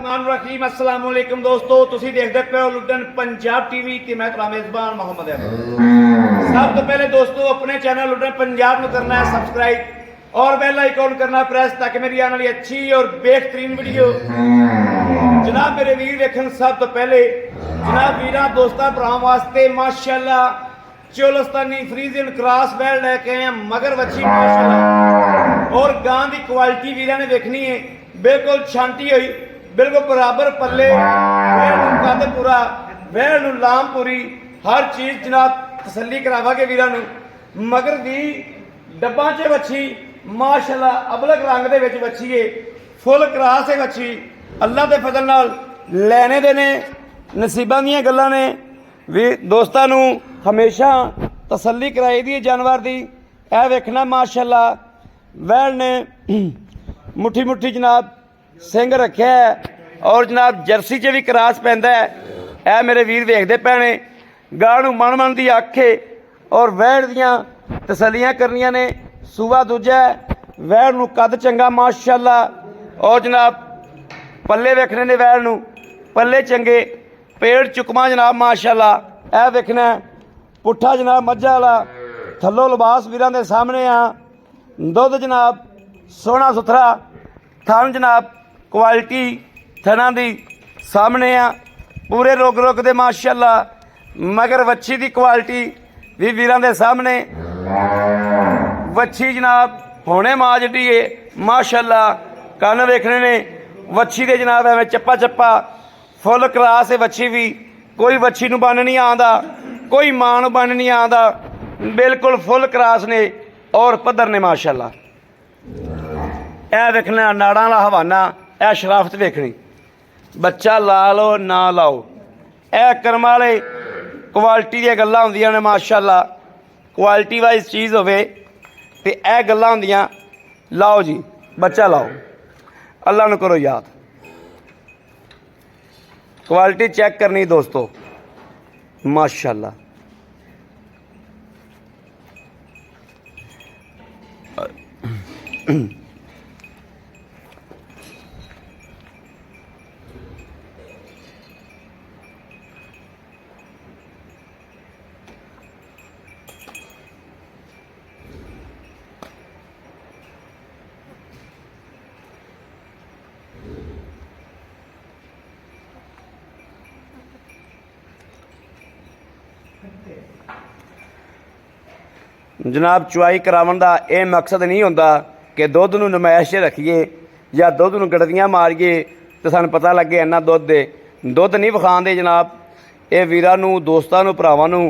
रहमान अस्सलाम वालेकुम दोस्तों, तुसी देखते पे हो लुटन पंजाब टीवी ते मैं तेरा मेजबान मोहम्मद अहमद। सब तो पहले दोस्तों अपने चैनल लुटन पंजाब को करना है सब्सक्राइब और बेल आइकॉन करना प्रेस ताकि मेरी आने वाली अच्छी और बेहतरीन वीडियो जनाब मेरे वीर देखन। सब तो पहले जनाब वीरा दोस्तों भरावां वास्ते माशाअल्लाह चोलस्तानी फ्रीजियन क्रॉस बैल लेके आए मगर बच्ची माशाअल्लाह और गां की क्वालिटी वीरा ने देखनी है बिल्कुल छांटी हुई बिल्कुल बराबर पल्ले कद पूरा वैल लाम पूरी हर चीज जनाब तसल्ली करावांगे वीरा मगर दी डब्बा च बच्ची माशाअल्लाह अबलग रंग दे विच बच्ची है फुल क्रॉस है बच्ची अल्लाह के फजल नाल लैने दे ने नसीबां दीयां गल्लां ने भी दोस्तां नूं हमेशा तसल्ली कराई दी जानवर की यह वेखना माशाअल्लाह वैल ने मुट्ठी मुट्ठी जनाब सिंह रखे है और जनाब जर्सी च भी क्रॉस पैंदा है। यह मेरे वीर देखते पैने गां नूं मन मन की अख है और वैल दियां तसल्लियां करनियां ने सूबा दूजा वैल नूं कद चंगा माशाअल्लाह और जनाब पल्ले वेखने ने वैल नूं पल्ले चंगे पेड़ चुकमा जनाब माशाअल्लाह यह वेखना पुट्ठा जनाब मज्झा वाला थल्लों लिबास वीरां दे सामने आ दुध जनाब सोहना सुथरा थन जनाब क्वालिटी थना दी सामने आ पूरे रोग रोग दे माशाअल्लाह मगर वच्छी दी क्वालिटी भी वीरां दे सामने वच्छी जनाब होने मां जिहड़ी है माशाअल्लाह कन्न वेखने ने वच्छी दे जनाब एवें चप्पा चप्पा फुल क्लास है वच्छी भी कोई वच्छी नूं बन नहीं आंदा कोई मां नूं बन नहीं आंदा बिल्कुल फुल क्रास ने और पद्धर ने माशाअल्लाह। यह वेखना नाड़ा वाला हवाना यह शराफत वेखनी बच्चा ला लो ना लाओ यह कर्म वाले क्वालिटी दी गल्लां होंदियां ने माशाअल्लाह क्वालिटी वाइज चीज़ होवे ते यह गल्लां होंदियां लाओ जी बच्चा लाओ अल्लाह नूं करो याद क्वालिटी चेक करनी दोस्तों माशाअल्लाह। जनाब चुआई करावन का यह मकसद नहीं होंदा कि दुध नूं नमैश रखिए या दुध नूं गड़दियां मारिए तो सानूं पता लगे इन्ना दुध दे दुध नहीं विखांदे जनाब। ये वीरां नूं दोस्तां नूं भरावां नूं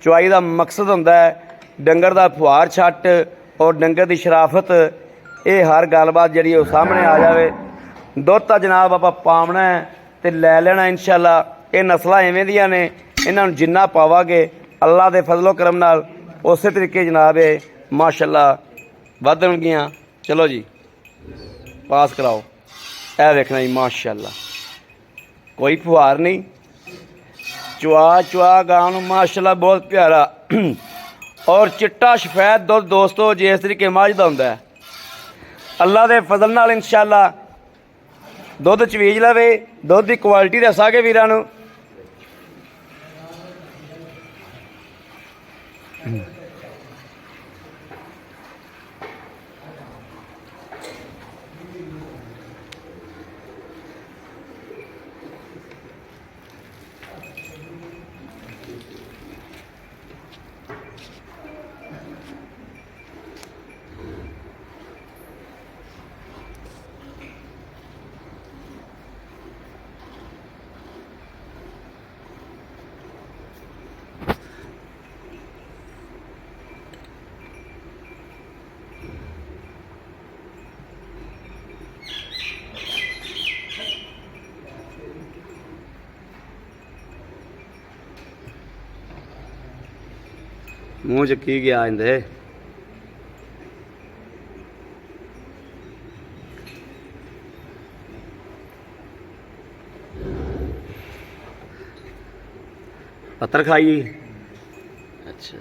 चुआई का मकसद होंदा है डंगर का फुहार छट और डंगर की शराफत ये हर गलबात जिहड़ी वो सामने आ जाए। दुध तो जनाब आपां पावना है तो लै लेना इंशाअल्लाह। ये नस्लां इवें दियां ने इन्हां नूं जिन्ना पावांगे अल्लाह के फजलो करम नाल उस तरीके जनाब है माशाअल्लाह वधणगियां। चलो जी पास कराओ यह देखना जी माशाअल्लाह कोई फुहार नहीं चुआ चुआ गां माशाअल्लाह बहुत प्यारा और चिट्टा सफेद दुध दोस्तों जिस तरीके मझ दा हुंदा है अल्लाह के फजल नाल इंशाअल्लाह दुध चवीज लवे दुध की क्वालिटी दसांगे वीरां नूं। मूँह च की गया इंदे पत्थर खाई। अच्छा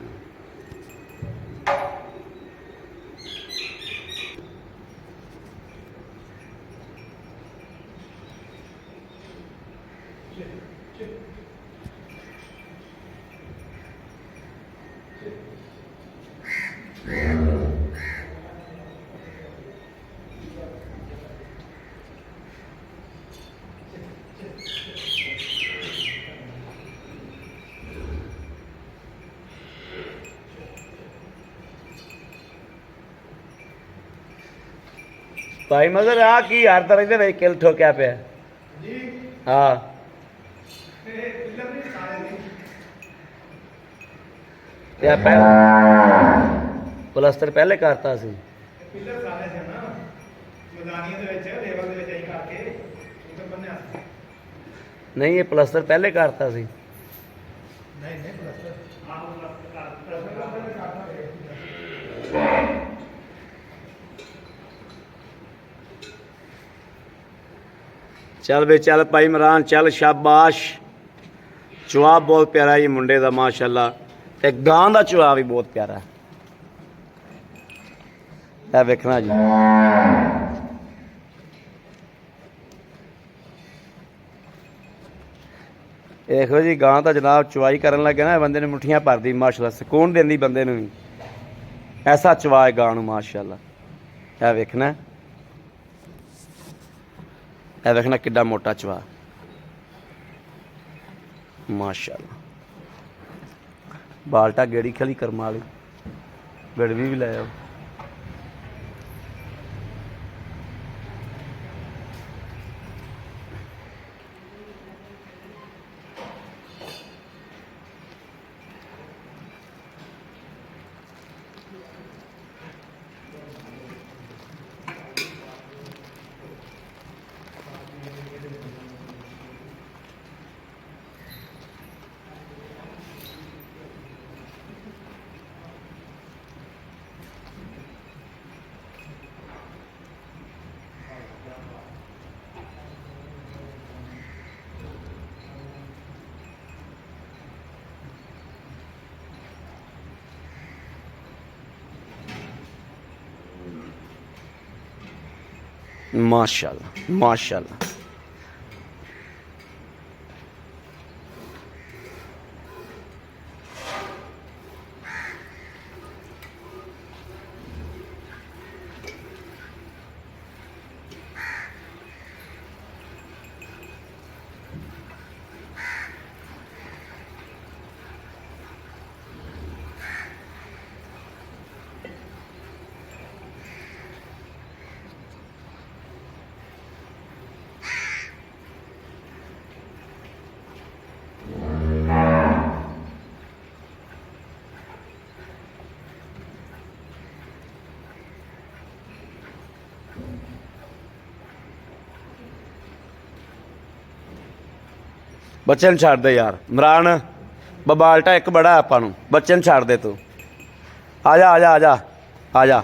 ਭਾਈ ਮਗਰ ਆ ਕੀ ਹਰ ਤਰ੍ਹਾਂ ਦੇ ਵਿੱਚ ਕਿਲ ਠੋਕਿਆ ਪਿਆ ਜੀ। ਹਾਂ ਤੇ ਪਹਿਲਾਂ ਪਲਸਤਰ ਪਹਿਲੇ ਕਰਤਾ ਸੀ। ਪਿੱਲਰ ਸਾਰੇ ਸੀ ਨਾ ਮੈਦਾਨੀਆਂ ਦੇ ਵਿੱਚ ਲੇਵਲ ਦੇ ਵਿੱਚ ਅਸੀਂ ਕਰਕੇ ਉੱਤੇ ਬੰਨਿਆ ਸੀ। ਨਹੀਂ ਇਹ ਪਲਸਤਰ ਪਹਿਲੇ ਕਰਤਾ ਸੀ। ਨਹੀਂ ਨਹੀਂ ਪਲਸਤਰ ਆਹ ਪਲਸਤਰ ਕਰਤਾ ਚੱਲ ਵੇ ਚੱਲ ਭਾਈ ਇਮਰਾਨ ਚੱਲ ਸ਼ਾਬਾਸ਼। ਜਵਾਬ ਬਹੁਤ ਪਿਆਰਾ ਜੀ ਮੁੰਡੇ ਦਾ ਮਾਸ਼ਾਅੱਲਾ ਤੇ ਗਾਂ ਦਾ ਜਵਾਬ ਵੀ ਬਹੁਤ ਪਿਆਰਾ। ਇਹ ਵੇਖਣਾ ਜੀ ਦੇਖੋ ਜੀ ਗਾਂ ਤਾਂ ਜਨਾਬ ਚਵਾਈ ਕਰਨ ਲੱਗੇ ਨਾ ਬੰਦੇ ਨੇ ਮੁੱਠੀਆਂ ਭਰਦੀ ਮਾਸ਼ਾਅੱਲਾ ਸਕੂਨ ਦਿੰਦੀ ਬੰਦੇ ਨੂੰ ਵੀ। ਐਸਾ ਚਵਾਏ ਗਾਂ ਨੂੰ ਮਾਸ਼ਾਅੱਲਾ। ਇਹ ਵੇਖਣਾ ਇਹ ਵੇਖਣਾ ਕਿੱਡਾ ਮੋਟਾ ਚਵਾ ਮਾਸ਼ਾਅੱਲਾ। ਬਾਲਟਾ ਗੇੜੀ ਖਲੀ ਕਰਮਾ ਵਾਲੀ ਗੜਵੀ ਵੀ ਲੈ ਆਓ। माशाल्लाह माशाल्लाह। ਬੱਚੇ ਨੂੰ ਛੱਡ ਦੇ ਯਾਰ ਇਮਰਾਨ ਬਬਾਲਟਾ ਇੱਕ ਬੜਾ ਆਪਾਂ ਨੂੰ ਬੱਚੇ ਨੂੰ ਛੱਡ ਦੇ ਤੂੰ। ਆ ਜਾ ਆ ਜਾ ਆ ਜਾ ਆ ਜਾ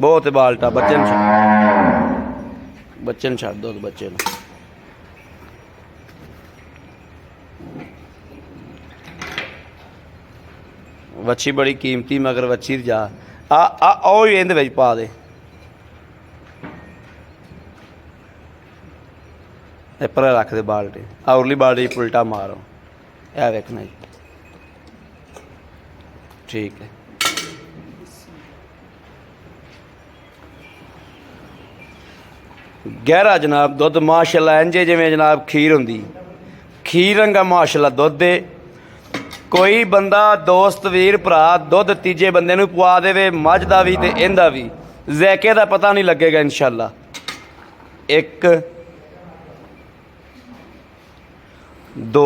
ਬਹੁਤ ਬਾਲਟਾ ਬੱਚੇ ਨੂੰ ਛੱਡ ਦੋ ਬੱਚੇ ਨੂੰ। ਵੱਛੀ ਬੜੀ ਕੀਮਤੀ ਮਗਰ ਵੱਛੀ ਜਾ ਆ ਆ ਉਹ ਇਹਦੇ ਵਿੱਚ ਪਾ ਦੇ। ਇਹ ਪਰ ਰੱਖ ਦੇ ਬਾਲਟੀ ਔਰਲੀ ਬਾਲਟੀ ਉਲਟਾ ਮਾਰੋ। ਇਹ ਵੇਖਣਾ ਜੀ ਠੀਕ ਹੈ। ਗਹਿਰਾ ਜਨਾਬ ਦੁੱਧ ਮਾਸ਼ਾਅੱਲਾ ਇੰਜੇ ਜਿਵੇਂ ਜਨਾਬ ਖੀਰ ਹੁੰਦੀ ਖੀਰ ਰੰਗਾ ਮਾਸ਼ਾਅੱਲਾ ਦੁੱਧ ਦੇ। ਕੋਈ ਬੰਦਾ ਦੋਸਤ ਵੀਰ ਭਰਾ ਦੁੱਧ ਤੀਜੇ ਬੰਦੇ ਨੂੰ ਪਵਾ ਦੇਵੇ ਮੱਝ ਦਾ ਵੀ ਤੇ ਇਹਦਾ ਵੀ ਜ਼ੈਕੇ ਦਾ ਪਤਾ ਨਹੀਂ ਲੱਗੇਗਾ ਇਨਸ਼ਾਅੱਲਾ। 1 2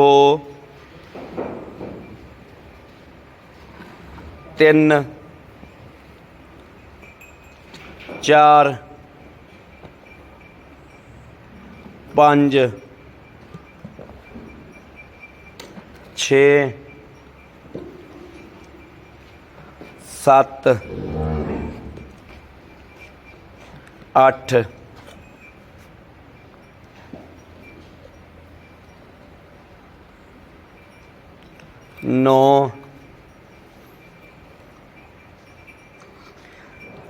3 4 5 6 7 8 9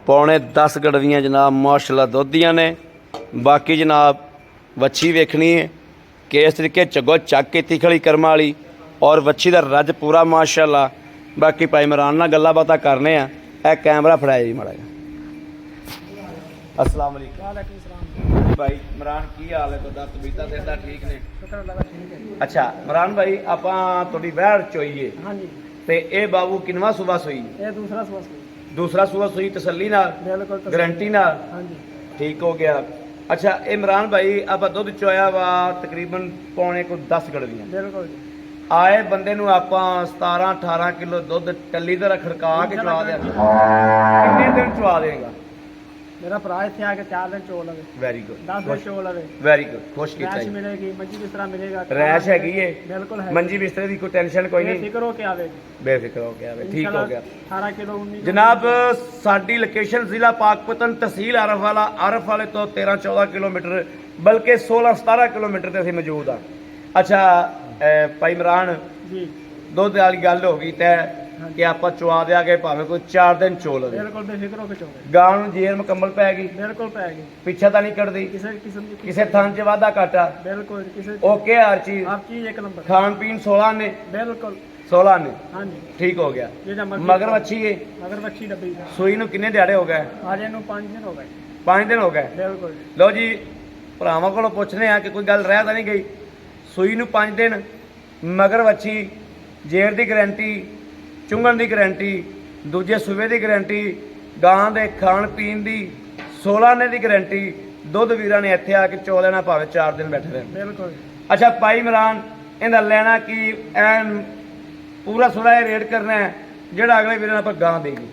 पौने 10 गड़वियाँ जनाब माशाल्लाह दुध दियां ने। बाकी जनाब ਵੱਛੀ ਵੇਖਣੀ है ਕਿ ਇਸ ਤਰੀਕੇ ਝੱਗੋ ਚੱਕ ਕੇ ਤਿਖਲੀ ਕਰਮ ਵਾਲੀ ਔਰ ਵੱਛੀ ਦਾ ਰੱਜ ਪੂਰਾ ਮਾਸ਼ਾਅੱਲਾ। ਬਾਕੀ ਭਾਈ ਇਮਰਾਨ ਨਾਲ ਗੱਲਾਂ ਬਾਤਾਂ ਕਰਨੇ ਆ। ਇਹ ਕੈਮਰਾ ਫੜਾਇਆ ਜੀ ਮਾੜਾ ਜਿਹਾ। अस्सलाम वालेकुम। वालेकुम सलाम। भाई इमरान की हाल है तो तबीयत सेहत ठीक ने? शुक्र अल्लाह का ठीक है। अच्छा इमरान भाई ਆਪਾਂ ਤੁਹਾਡੀ ਵਹਿੜ ਚੋਈਏ हाँ जी ਤੇ ਇਹ ਬਾਬੂ ਕਿੰਨਵਾ ਸੂਬਾ ਸੂਈ? ये दूसरा सुबह से ਦੂਸਰਾ ਸੂਬਾ ਸੂਈ ਤਸੱਲੀ ਨਾਲ बिल्कुल तसल्ली। ਗਾਰੰਟੀ ਨਾਲ हाँ जी ਠੀਕ ਹੋ ਗਿਆ। ਅੱਛਾ ਇਮਰਾਨ ਭਾਈ ਆਪਾਂ ਦੁੱਧ ਚੋਇਆ ਵਾ ਤਕਰੀਬਨ ਪੌਣੇ ਕੋ 10 ਗੜਵੀਆਂ बिल्कुल जी। ਆਏ ਬੰਦੇ ਨੂੰ ਆਪਾਂ 17 18 ਕਿਲੋ ਦੁੱਧ ਟੱਲੀ ਤੇ ਖੜਕਾ ਕੇ ਚਵਾ ਦਿਆਂ। ਕਿੰਨੇ ਦਿਨ ਚਵਾ ਦੇਗਾ? मेरा भरा इतने आके 4 दिन चोल लगे, ਵੈਰੀ ਗੁੱਡ 10 दिन चोल लगे। ਵੈਰੀ ਗੁੱਡ ਖੁਸ਼ ਕੀਤਾ रैश ਜੀ। मिलेगी, मंजी किस तरह मिलेगा? ਰੈਸ਼ ਹੈਗੀ ਏ बिल्कुल है। ਮੰਜੀ ਬਿਸਤਰੇ ਦੀ ਕੋਈ ਟੈਨਸ਼ਨ ਕੋਈ ਨਹੀਂ फिक्र हो के आवेगी। ਬੇਫਿਕਰ ਹੋ ਗਿਆ ਵੇ ਠੀਕ ਹੋ ਗਿਆ। 18 किलो 19 ਜਨਾਬ ਸਾਡੀ ਲੋਕੇਸ਼ਨ ਜ਼ਿਲ੍ਹਾ ਪਾਕਪਤਨ ਤਹਿਸੀਲ ਆਰਫ ਵਾਲੇ ਤੋਂ 13 14 ਕਿਲੋਮੀਟਰ ਬਲਕਿ 16 17 ਕਿਲੋਮੀਟਰ ਤੇ ਅਸੀਂ ਮੌਜੂਦ ਆ। ਅੱਛਾ ਭਾਈ ਇਮਰਾਨ जी ਦੁੱਧ ਵਾਲੀ ਗੱਲ ਹੋ ਗਈ ਤੈ ਕਿ ਆਪਾਂ ਚਵਾ ਦਿਆਂਗੇ ਭਾਵੇਂ ਕੋਈ 4 ਦਿਨ ਚੋਲ ਲਵੇ। बिल्कुल बेफिक्र होके चोल ਗਾਂ ਨੂੰ ਜੇਰ ਮੁਕੰਮਲ ਪੈ ਗਈ बिल्कुल पाएगी। ਪਿੱਛੇ ਤਾਂ ਨਹੀਂ ਕੱਢਦੀ किसी किस्म की ਕਿਸੇ ਥਾਂ 'ਚ ਵਾਧਾ ਘਾਟਾ बिल्कुल किसी ਓਕੇ ਹਰ ਚੀਜ਼ हर चीज एक नंबर। ਖਾਣ ਪੀਣ 16 ਨੇ बिल्कुल 16 ਨੇ हाँ जी। ਠੀਕ ਹੋ ਗਿਆ। ये जो ਮਗਰ ਮੱਛੀ ਏ मगर बच्ची डब्बी है। ਸੂਈ ਨੂੰ ਕਿੰਨੇ ਦਿਹਾੜੇ ਹੋ ਗਏ? आज इन्हों 5 दिन हो गए। 5 ਦਿਨ ਹੋ ਗਏ। बिल्कुल ਲਓ ਜੀ ਭਰਾਵਾਂ ਕੋਲੋਂ ਪੁੱਛਦੇ ਆ ਕਿ ਕੋਈ ਗੱਲ ਰਹਿ ਤਾਂ ਨਹੀਂ ਗਈ। ਸੂਈ ਨੂੰ 5 ਦਿਨ ਮਗਰ ਵੱਛੀ ਜੇਰ ਦੀ ਗਾਰੰਟੀ ਚੁੰਗਣ ਦੀ ਗਾਰੰਟੀ ਦੂਜੇ ਸੂਬੇ ਦੀ ਗਾਰੰਟੀ ਗਾਂ ਦੇ ਖਾਣ ਪੀਣ ਦੀ 16 ਨੇ ਦੀ ਗਾਰੰਟੀ ਦੁੱਧ ਵੀਰਾਂ ਨੇ ਇੱਥੇ ਆ ਕੇ ਚੋ ਲੈਣਾ ਭਾਵੇਂ 4 ਦਿਨ ਬੈਠੇ ਰਹਿਣ। बिल्कुल ਅੱਛਾ ਭਾਈ ਇਮਰਾਨ ਇਹਦਾ ਲੈਣਾ ਕੀ ਐਨ ਪੂਰਾ ਸੁਲਾ ਇਹ ਰੇਟ ਕਰਨਾ ਹੈ ਜਿਹੜਾ ਅਗਲੇ ਵੀਰਾਂ ਆਪਾਂ ਗਾਂ ਦੇਗੀ?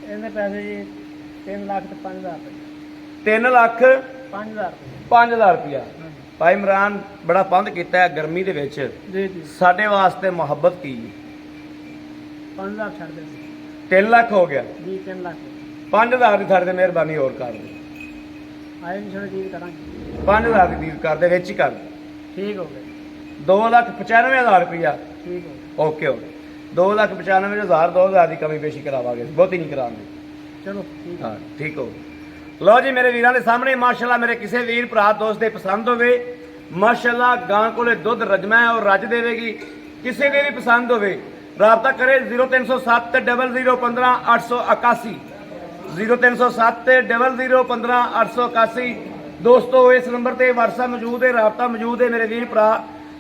इन्हें पैसे जी 3 लाख तो 5,000 रुपये। 3 ਲੱਖ 5,000 रुपये। 5000 ਰੁਪਇਆ। हाँ जी ਭਾਈ ਇਮਰਾਨ ਬੜਾ ਪੰਧ ਕੀਤਾ ਹੈ ਗਰਮੀ ਦੇ ਵਿੱਚ जी जी ਸਾਡੇ ਵਾਸਤੇ ਮੁਹੱਬਤ ਕੀ 5,000 छड़ दें 3 ਲੱਖ ਹੋ ਗਿਆ। जी 3 लाख 5000 ਦੀ ਥਾੜੇ ਤੇ ਮਿਹਰਬਾਨੀ ਹੋਰ ਕਰ ਦੇ। आए नहीं छोड़े जी करेंगे। 5000 ਦੀ ਡੀਲ ਕਰ ਦੇ ਵਿੱਚ ਹੀ ਕਰ ਦੇ। ठीक हो गए 2,95,000 ਰੁਪਇਆ ठीक हो गए। ਓਕੇ ਹੋ ਗਿਆ। 2,95,000 2000 ਦੀ ਕਮੀ ਪੇਸ਼ੀ ਕਰਾਵਾਂਗੇ ਬਹੁਤੀ ਨਹੀਂ ਕਰਾਂਗੇ। चलो ठीक है। ਹਾਂ ਠੀਕ ਹੋ। ਲਓ ਜੀ ਮੇਰੇ ਵੀਰਾਂ ਦੇ ਸਾਹਮਣੇ ਮਾਸ਼ਾਅੱਲਾ ਮੇਰੇ ਕਿਸੇ ਵੀਰ ਭਰਾ ਦੋਸਤ ਦੇ ਪਸੰਦ ਹੋਵੇ ਮਾਸ਼ਾਅੱਲਾ ਗਾਂ ਕੋਲੇ ਦੁੱਧ ਰਜਮਾ ਹੈ ਔਰ ਰੱਜ ਦੇਵੇਗੀ। ਕਿਸੇ ਦੇ ਵੀ ਪਸੰਦ ਹੋਵੇ ਰਾਬਤਾ ਕਰੇ 0307 00 15 881 0307 00 15 881। ਦੋਸਤੋ ਇਸ ਨੰਬਰ ਤੇ WhatsApp ਮੌਜੂਦ ਹੈ ਰਾਬਤਾ ਮੌਜੂਦ ਹੈ ਮੇਰੇ ਵੀਰ ਭਰਾ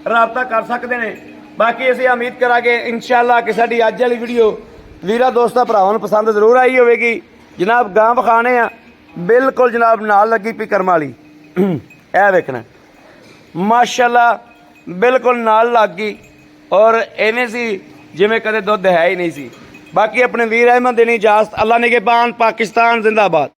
ਰਾਬਤਾ ਕਰ ਸਕਦੇ ਨੇ। ਬਾਕੀ ਅਸੀਂ ਉਮੀਦ ਕਰਾਂਗੇ ਇਨਸ਼ਾਅੱਲਾ ਕਿ ਸਾਡੀ ਅੱਜ ਵਾਲੀ ਵੀਡੀਓ ਵੀਰਾਂ ਦੋਸਤਾਂ ਭਰਾਵਾਂ ਨੂੰ ਪਸੰਦ ਜ਼ਰੂਰ ਆਈ ਹੋਵੇਗੀ। ਜਨਾਬ ਗਾਂ ਵਿਖਾਣੇ ਆ ਬਿਲਕੁਲ ਜਨਾਬ ਨਾਲ ਲੱਗੀ ਪਈ ਕਰਮ ਵਾਲੀ ਇਹ ਵੇਖਣਾ ਮਾਸ਼ਾਅੱਲਾ ਬਿਲਕੁਲ ਨਾਲ ਲੱਗ ਗਈ ਔਰ ਐਵੇਂ ਸੀ ਜਿਵੇਂ ਕਦੇ ਦੁੱਧ ਹੈ ਹੀ ਨਹੀਂ ਸੀ। ਬਾਕੀ ਆਪਣੇ ਵੀਰ ਅਹਿਮਦ ਦੇਣੀ ਇਜਾਜ਼ਤ। ਅੱਲਾ ਨਿਗਹਿਬਾਨ। ਪਾਕਿस्तान जिंदाबाद।